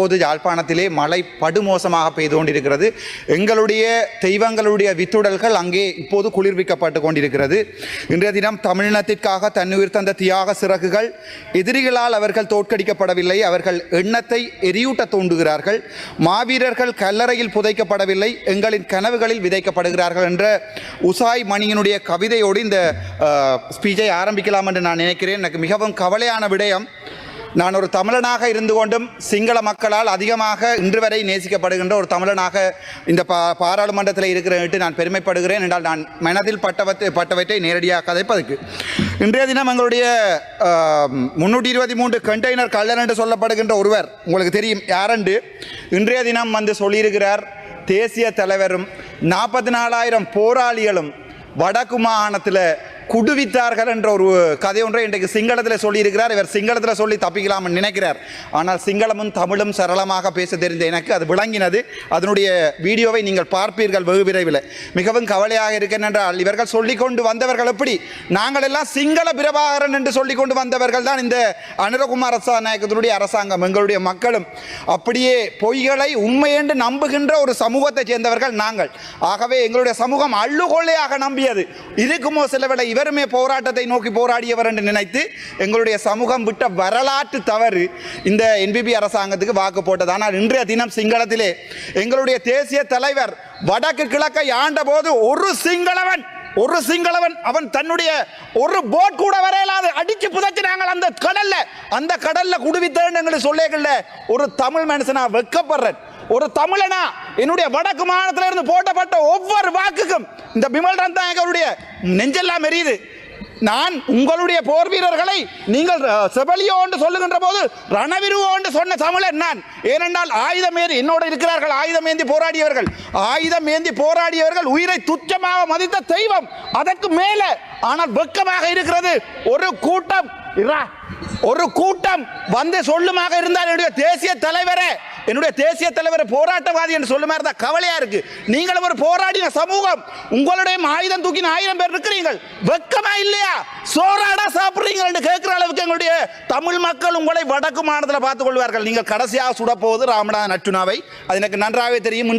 இப்போது யாழ்ப்பாணத்திலே மழை படுமோசமாக பெய்து கொண்டிருக்கிறது. எங்களுடைய தெய்வங்களுடைய வித்துடல்கள் அங்கே இப்போது குளிர்விக்கப்பட்டு கொண்டிருக்கிறது. இன்றைய தினம் தமிழினத்திற்காக தன்னுயிர் தந்த தியாக சிறகுகள் எதிரிகளால் அவர்கள் தோற்கடிக்கப்படவில்லை. அவர்கள் எண்ணத்தை எரியூட்ட தூண்டுகிறார்கள். மாவீரர்கள் கல்லறையில் புதைக்கப்படவில்லை, எங்களின் கனவுகளில் விதைக்கப்படுகிறார்கள் என்ற உசாய் மணியினுடைய கவிதையோடு இந்த ஸ்பீச்சை ஆரம்பிக்கலாம் என்று நான் நினைக்கிறேன். எனக்கு மிகவும் கவலையான விடயம், நான் ஒரு தமிழனாக இருந்து கொண்டும் சிங்கள மக்களால் அதிகமாக இன்று வரை நேசிக்கப்படுகின்ற ஒரு தமிழனாக இந்த பாராளுமன்றத்தில் இருக்கிறேன் நான் பெருமைப்படுகிறேன். என்றால் நான் மனதில் பட்டவற்றை நேரடியாக கதைப்பதற்கு இன்றைய தினம் எங்களுடைய 323 கண்டெய்னர் கள்ளன் என்று சொல்லப்படுகின்ற ஒருவர், உங்களுக்கு தெரியும் யாரென்று, இன்றைய தினம் வந்து சொல்லியிருக்கிறார். தேசிய தலைவரும் 44,000 போராளிகளும் வடக்கு மாகாணத்தில் குடுவித்தார்கள் என்ற ஒரு கதை ஒன்றை இன்றைக்கு சிங்களத்தில் சொல்லியிருக்கிறார். இவர் சிங்களத்தில் சொல்லி தப்பிக்கலாம்னு நினைக்கிறார். ஆனால் சிங்களமும் தமிழும் சரளமாக பேச தெரிந்த எனக்கு அது விளங்கினது. அதனுடைய வீடியோவை நீங்கள் பார்ப்பீர்கள் வெகு விரைவில். மிகவும் கவலையாக இருக்கின்றால் இவர்கள் சொல்லிக்கொண்டு வந்தவர்கள் எப்படி, நாங்கள் எல்லாம் சிங்கள பிரபாகரன் என்று சொல்லிக்கொண்டு வந்தவர்கள் தான் இந்த அனுரகுமார நாயக்கத்தினுடைய அரசாங்கம். எங்களுடைய மக்களும் அப்படியே பொய்களை உண்மை என்று நம்புகின்ற ஒரு சமூகத்தை சேர்ந்தவர்கள் நாங்கள். ஆகவே எங்களுடைய சமூகம் அள்ளுகொள்ளையாக நம்பியது. இதுக்குமோ சிலவேளை இவருமே போராட்டத்தை நோக்கி போராடியவர் என்று நினைத்து எங்களுடைய சமூகம் விட்ட வரலாற்று தவறு இந்த என்பிபி அரசாங்கத்துக்கு வாக்கு போட்டது. ஆனால் இன்றைய தினம் சிங்களத்திலே எங்களுடைய தேசிய தலைவர் வடக்கு கிழக்கை ஆண்ட போது ஒரு சிங்களவன் அவன் தன்னுடைய ஒரு போட் கூட வரையலாது அடிச்சு புதைச்சு நாங்கள் அந்த கடல்ல குடுவித்தேன்னு எங்களுக்கு சொல்லேகல்ல. ஒரு தமிழ் மனுஷனா வெக்கப்படுறேன். ஒரு தமிழனா என்னுடைய வடக்கு மாநிலத்தில் இருந்து போட்டப்பட்ட ஒவ்வொரு வாக்குக்கும் இந்த பிமல் ரந்தாயகருடைய நெஞ்செல்லாம் எரியுது. நான் உங்களுடைய போர் வீரர்களை நீங்கள் செபலியோ என்று சொல்லுகின்ற போது ரணவிருவோ என்று சொன்ன தமிழன் நான். ஏனென்றால் ஆயுதம் ஏந்தி என்னோடு இருக்கிறார்கள், ஆயுதம் ஏந்தி போராடியவர்கள் உயிரை துச்சமாக மதித்த தெய்வம். அதற்கு மேலே ஆனால் வெக்கமாக இருக்கிறது ஒரு கூட்டம் வந்து சொல்லுமாக இருந்தால் என்னுடைய தேசிய தலைவரை போராட்டவாதி என்று சொல்லுமா இருந்தால் கவலையா இருக்கு. நீங்கள் ஒரு போராடின சமூகம், உங்களுடைய ஆயுதம் தூக்கின 1000 பேர் இருக்கிறீர்கள், வெக்கமா இல்லையா? சோறாடா சாப்பிடுறீங்க என்று கேட்கிற அளவுக்கு எங்களுடைய தமிழ் மக்கள் உங்களை வடக்கு மாநிலத்தில் பார்த்துக் கொள்வார்கள். நீங்கள் கடைசியாக சுடப்போவது ராமநாதன் நட்டுனாவை, அது எனக்கு நன்றாகவே தெரியும்.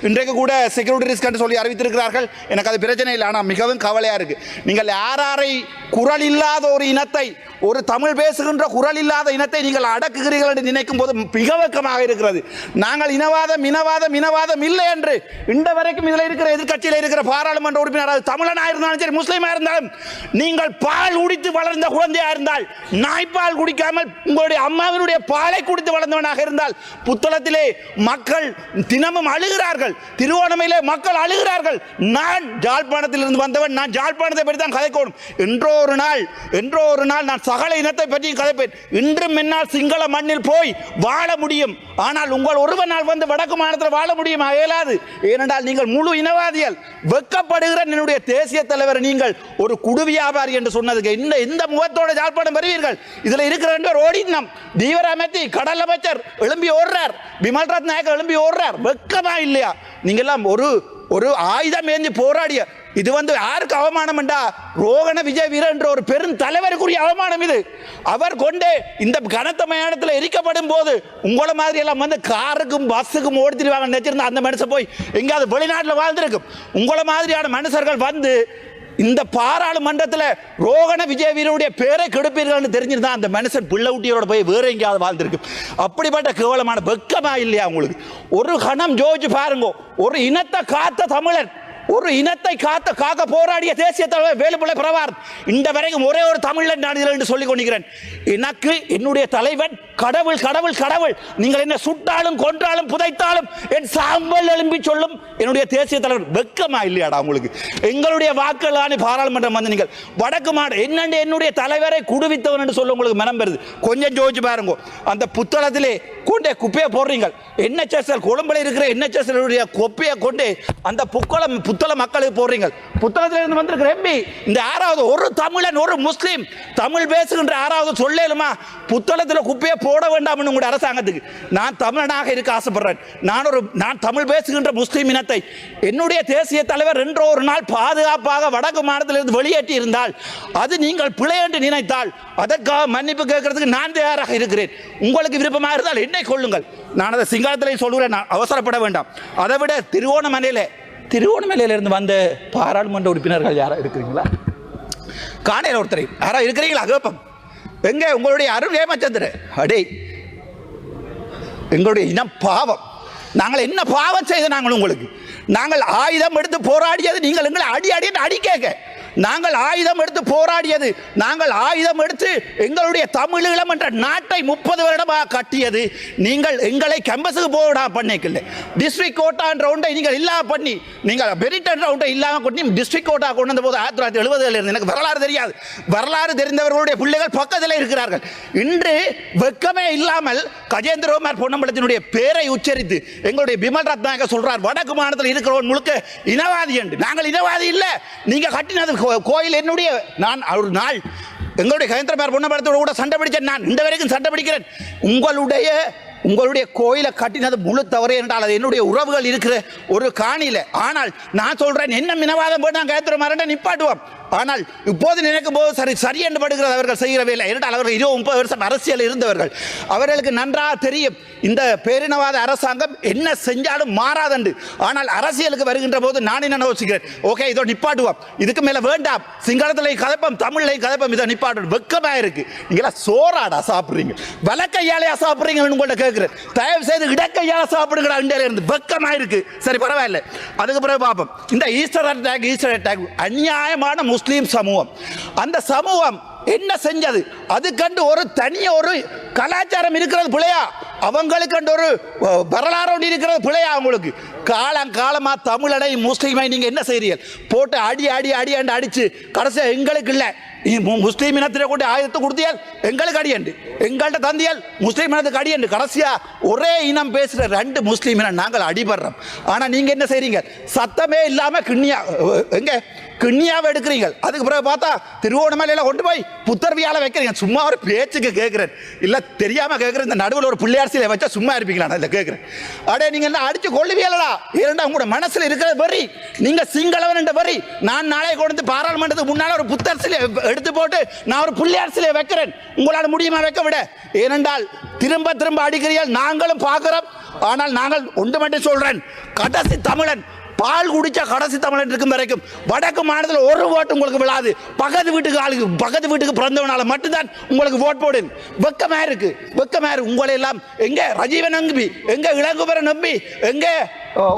இன்றைக்கு கூட செக்யூரிட்டி ரிஸ்க் என்று சொல்லி அறிவித்திருக்கிறார்கள். எனக்கு அது பிரச்சனை இல்லை. ஆனால் மிகவும் கவலையா இருக்கு. நீங்கள் யாரை குரல் இல்லாத ஒரு இனத்தை, ஒரு தமிழ் பேசுகின்ற குரல் இல்லாத இனத்தை நீங்கள் அடக்குகிறீர்கள் என்று நினைக்கும் போது மிக வெக்கமாக இருக்கிறது. நாங்கள் இனவாதம் இல்லை என்று இந்த வரைக்கும் இதில் இருக்கிற எதிர்கட்சியில் இருக்கிற பாராளுமன்ற உறுப்பினர் தமிழனாக இருந்தாலும் சரி, முஸ்லீமாக இருந்தாலும், நீங்கள் பால் குடித்து வளர்ந்த குழந்தையாக இருந்தால், நாய்ப்பால் குடிக்காமல் உங்களுடைய அம்மாவினுடைய பாலை குடித்து வளர்ந்தவனாக இருந்தால், புத்தளத்திலே மக்கள் தினமும் அழுகிறார்கள், திருவோணமையிலே மக்கள் அழுகிறார்கள். நான் ஜாழ்ப்பாணத்தில் இருந்து வந்தவன், நான் ஜாழ்ப்பாணத்தை பற்றி தான் கதைக்கணும். என்றோ ஒரு நாள் நான் சகல இனத்தை பற்றி கதைப்பேன். இன்றும் என்னால் சிங்கள மண்ணில் போய் வாழ முடியும். ஆனால் உங்கள் ஒருவனால் வந்து வடக்கு மாநிலத்தில் வாழ முடியுமா? இயலாது. ஏனென்றால் நீங்கள் முழு இனவாதிகள். வெக்கப்படுகிற என்னுடைய தேசிய தலைவர் நீங்கள் ஒரு குடு வியாபாரி என்று சொன்னதுக்கு இந்த முகத்தோட ஜாழ்ப்பாணம் வருவீர்கள். இதில் இருக்கிற ஓடினம் தீவிர அமைத்தி கடல் அமைச்சர் எழும்பி ஓடுறார், பிமல் ரத்நாயக்கர் எழும்பி ஓடுறார். வெக்கமா இல்லையா? நீங்க எல்லாம் ஒரு ஆயுதம் ஏந்தி போராடிய இது வந்து யாருக்கு அவமானம் என்றா, ரோகண விஜய் வீர என்ற ஒரு பெரும் தலைவருக்குரிய அவமானம் இது. அவர் கொண்டே இந்த கனத்த மயானத்தில் எரிக்கப்படும் போது உங்களை மாதிரி எல்லாம் வந்து காருக்கும் பஸ்ஸுக்கும் ஓடித்திருவாங்க நினைச்சிருந்தா அந்த மனுஷன் போய் எங்கேயாவது வெளிநாட்டில் வாழ்ந்திருக்கும். உங்களை மாதிரியான மனுஷர்கள் வந்து இந்த பாராளுமன்றத்தில் ரோகண விஜய் வீரருடைய பேரை கெடுப்பீர்கள் தெரிஞ்சிருந்தா அந்த மனுஷன் பிள்ளை ஊட்டியோட போய் வேற எங்கேயாவது வாழ்ந்திருக்கும். அப்படிப்பட்ட கேவலமான வெக்கமா இல்லையா உங்களுக்கு? ஒரு கணம் ஜோதிச்சு பாருங்க. ஒரு இனத்தை காத்த தமிழன், ஒரு இனத்தை காக்க போராடிய தேசிய தலைவர் வேலுப்பிள்ளை பிரபாகரன் இந்த வரைக்கும் ஒரே ஒரு தமிழன் நான் இதில் என்று சொல்லிக் கொண்டிருக்கிறேன். எனக்கு என்னுடைய தலைவன் கடவுள். நீங்கள் என்ன சுட்டாலும் கொன்றாலும் புதைத்தாலும் என் சாம்பல் எழும்பி சொல்லும் என்னுடைய தேசிய தலைவர். வெக்கமா இல்லையாடா உங்களுக்கு? எங்களுடைய வாக்குகளான பாராளுமன்றம் வந்து நீங்கள் வடக்கு என்னுடைய தலைவரை குடுவித்தவன் என்று சொல்ல உங்களுக்கு மனம் பெறுது. கொஞ்சம் ஜோதிச்சு பாருங்க. அந்த புத்தளத்திலே கொண்டே குப்பையை போடுறீங்க. NHS கொழும்புல இருக்கிற NHS குப்பையை கொண்டு அந்த புத்தள மக்களுக்கு போடுறீங்க. புத்தளத்திலிருந்து வந்திருக்கிற எம்பி இந்த யாராவது ஒரு தமிழன் ஒரு முஸ்லீம் தமிழ் பேசுகின்ற யாராவது சொல்லேலுமா புத்தளத்தில் குப்பையை போட வேண்டாம் உங்களுடைய அரசாங்கத்துக்கு? நான் தமிழனாக இருக்க ஆசைப்படுறேன். நான் தமிழ் பேசுகின்ற முஸ்லீம் இனத்தை என்னுடைய தேசிய தலைவர் என்றோ ஒரு நாள் பாதுகாப்பாக வடக்கு மாநிலத்திலிருந்து வெளியேற்றி இருந்தால் அது நீங்கள் பிழை என்று நினைத்தால் அதற்காக மன்னிப்பு கேட்கறதுக்கு நான் தயாராக இருக்கிறேன். உங்களுக்கு விருப்பமாக இருந்தால் என்னை கொள்ளுங்கள். நான் அதை சிங்களத்திலையும் சொல்கிறேன், நான் அவசரப்பட வேண்டாம். அதை விட திருவோணமலையிலிருந்து வந்த பாராளுமன்ற உறுப்பினர்கள் யாரா இருக்கிறீங்களா? காணையில் ஒருத்தரை யாரா இருக்கிறீங்களா? கேப்பம் எங்கே உங்களுடைய அருள் ஏமச்சந்திர அடே எங்களுடைய இனம் பாவம். நாங்கள் என்ன பாவம் செய்த நாங்கள் ஆயுதம் எடுத்து போராடியது நீங்கள் எங்களை அடி கேட்க நாங்கள் ஆயுதம் எடுத்து போராடியது நாங்கள் ஆயுதம் எடுத்து எங்களுடைய தமிழீழம் என்ற நாட்டை 30 வருடமாக கட்டியது நீங்கள் எங்களை கேம்பஸுக்கு போடா பண்ணிக்கல. டிஸ்ட்ரிக்ட் கோட்டான்ற ஒன்றை நீங்கள் இல்லாமல் பண்ணி நீங்கள் பெரிட்டன் ரவுண்டை இல்லாமல் கொண்டு டிஸ்ட்ரிக்ட் கோட்டா கொண்டு வந்த போது 1970 இருந்து எனக்கு வரலாறு தெரியாது. வரலாறு தெரிந்தவர்களுடைய பிள்ளைகள் பக்கத்தில் இருக்கிறார்கள். இன்று வெக்கமே இல்லாமல் கஜேந்திரகுமார் பொன்னம்பலத்தினுடைய பேரை உச்சரித்து எங்களுடைய பிமல் ரத்நாயக சொல்றார் வடக்கு மாநிலத்தில் இருக்கிறவன் முழுக்க இனவாதி என்று. நாங்கள் இனவாதி இல்லை. நீங்கள் கட்டினது கோயில் என்னுடைய. நான் ஒரு நாள் எங்களுடைய கஜேந்திரகுமார் பொன்னம்பலத்தோடு கூட சண்டை பிடிச்சேன். நான் இந்த வரைக்கும் சண்டை பிடிக்கிறேன். உங்களுடைய கோயிலை கட்டினது முழு தவறு என்றால் அது என்னுடைய உறவுகள் இருக்கிற ஒரு காணியில். ஆனால் நான் சொல்றேன் என்ன மினவாதம் போட்டு நான் கஜேந்திரகுமார் நிப்பாட்டுவோம். ஆனால் இப்போது நினைக்கும் போது சரி என்று படுகிறது அவர்கள் செய்கிற வேலை. என்றால் அவர்கள் 20-30 வருஷம் அரசியல் இருந்தவர்கள். அவர்களுக்கு நன்றாக தெரியும் இந்த பேரினவாத அரசாங்கம் என்ன செஞ்சாலும் மாறாதண்டு. ஆனால் அரசியலுக்கு வருகின்ற போது நான் என்ன யோசிக்கிறேன், ஓகே இதோ நிப்பாட்டுவோம், இதுக்கு மேலே வேண்டாம், சிங்களத்தில் கதைப்போம் தமிழ்லையும் கதைப்போம், இதை நிப்பாட்டு. வெக்கமாக இருக்கு. நீங்களா சோறாடா சாப்பிட்றீங்க, வலக்கையாலையா சாப்பிட்றீங்கன்னு உங்கள்கிட்ட கேட்குறேன். தயவு செய்து இடக்கையால சாப்பிடுங்கடா. இந்தியாவில் இருந்து வெக்கமாக இருக்கு. சரி பரவாயில்ல, அதுக்கு பிறகு பார்ப்போம். இந்த ஈஸ்டர் அட்டாக் அநியாயமான முஸ்லீம் சமூகம். அந்த சமூகம் என்ன செஞ்சது? அது கண்டு ஒரு தனிய ஒரு கலாச்சாரம் இருக்கிறது பிள்ளையா? அவங்களுக்கு கண்டு ஒரு வரலாறு இருக்கிறது பிள்ளையா? அவங்களுக்கு காலமா தமிழனை முஸ்லீமை நீங்க என்ன செய்றீர்கள்? போட்டு அடி அடிச்சு கடைசியா எங்களுக்கு இல்லை முஸ்லீம் இனத்திலே கொண்டு ஆயுதத்தை கொடுத்தியால் எங்களுக்கு அடியண்டு, எங்கள்கிட்ட தந்தியால் முஸ்லீம் இனத்துக்கு அடியண்டு. கடைசியா ஒரே இனம் பேசுகிற 2 முஸ்லீம் இனம் நாங்கள் அடிபடுறோம். ஆனால் நீங்கள் என்ன செய்றீங்க? சத்தமே இல்லாமல் கிண்ணியாவை எடுக்கிறீங்க. அதுக்கு பிறகு பார்த்தா திருவோணமலையில் கொண்டு போய் புத்தர்வியால் வைக்கிறீங்க. சும்மா ஒரு பேச்சுக்கு கேட்குறேன், இல்லை தெரியாமல் கேட்குறேன். இந்த நடுவில் ஒரு பிள்ளையார் சிலை வச்சா சும்மா இருப்பீங்களா? நான் இதை கேட்குறேன். அடே நீங்கள் என்ன அடிச்சு கொள்ளுவீங்களா? இரண்டா உங்களோட மனசில் இருக்கிற வரி நீங்கள் சிங்களவன் என்ற வரி. நான் நாளை கொண்டு பாராளுமன்றத்துக்கு முன்னால் ஒரு புத்தர் சிலை எடுத்து போட்டு நான் ஒரு பிள்ளையார் சிலையை வைக்கிறேன். உங்களால் முடியுமா வைக்க விட? ஏனென்றால் திரும்ப அடிக்கிறீர்கள், நாங்களும் பார்க்கிறோம். ஆனால் நாங்கள் ஒன்று மட்டும் சொல்றேன், கடைசி தமிழன் பால் குடிச்சா கடைசி தமிழன் இருக்கும் வரைக்கும் வடக்கு மாநிலத்தில் ஒரு ஓட்டு உங்களுக்கு விழாது. பக்கத்து வீட்டுக்கு பிறந்தவனால மட்டும்தான் உங்களுக்கு ஓட் போடு. வெக்கமா இருக்கு. உங்களை எல்லாம் எங்க ரஜீவன் நம்பி, எங்க இளங்குபரன் நம்பி, எங்க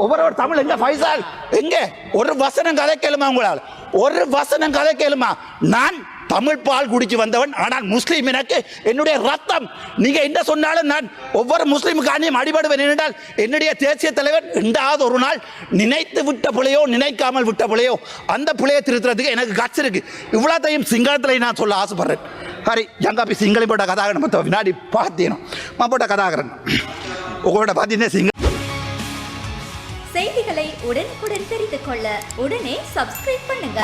ஒவ்வொரு தமிழ், எங்க ஃபைசால், எங்க ஒரு வசனம் கதை கேளுமா? உங்களால் ஒரு வசனம் கதை கேளுமா? நான் தமிழ் பால் குடிச்சு வந்தவன். ஆனால் முஸ்லீம் எனக்கு என்னுடைய ரத்தம். நீங்க என்ன சொன்னாலும் நான் ஒவ்வொரு முஸ்லீமுக்கானியும் அடிபடுவேன். என்றால் என்னுடைய தேசிய தலைவர் ரெண்டாவது ஒரு நாள் நினைத்து விட்ட பிள்ளையோ நினைக்காமல் விட்ட பிள்ளையோ அந்த பிள்ளையை திருத்துறதுக்கு எனக்கு கட்சி இருக்கு. இவ்வளோத்தையும் சிங்களத்தில் நான் சொல்ல ஆசைப்படுறேன். ஹரி ஜங்காபி சிங்களி போட்ட கதாகரன் மற்ற வினாடி பார்த்தீங்கன்னா போட்ட கதாகரன் உங்களோட பார்த்தீங்கன்னா செய்திகளை உடனுக்குடன் தெரிந்து கொள்ள உடனே சப்ஸ்கிரைப் பண்ணுங்க.